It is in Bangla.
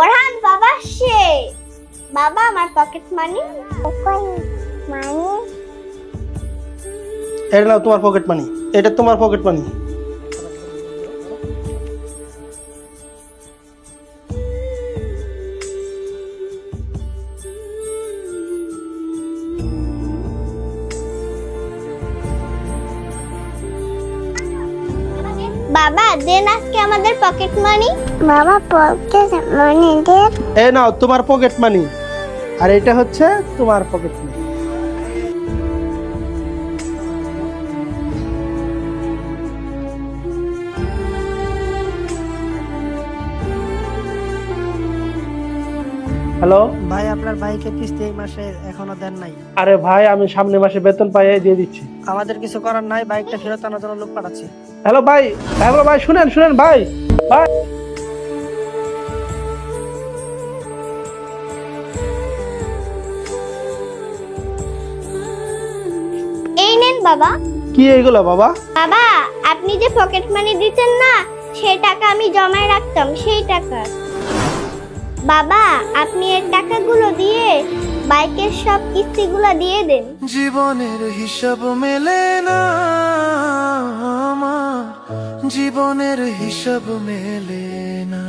ওরহান বাবা সে বাবা আমার পকেট মানি মানি এটা নাও তোমার পকেট মানি, এটা তোমার পকেট মানি। বাবা দেন আজকে আমাদের পকেট মানি। বাবা পকেট মানি দেন। এই নাও তোমার পকেট মানি, আর এটা হচ্ছে তোমার পকেট মানি। হ্যালো ভাই, আপনার বাইকে কিস্তি এই মাসে এখনো দেন নাই। আরে ভাই, আমি সামনে মাসে বেতন পাই দিয়ে দিচ্ছি। আমাদের কিছু করার নাই, বাইকটা ফেরত আনার জন্য লোক পাঠাচ্ছি। হ্যালো ভাই, হ্যালো ভাই, শুনেন শুনেন ভাই ভাই এই নেন বাবা। কি এইগুলো বাবা? বাবা আপনি যে পকেট মানি দিতেন না, সেই টাকা আমি জমায় রাখতাম, সেই টাকা। বাবা আপনি এই টাকাগুলো দিয়ে বাইকের সব কিস্তিগুলো দিয়ে দেন। জীবনের হিসাব মেলে না আমার, জীবনের হিসাব মেলে না।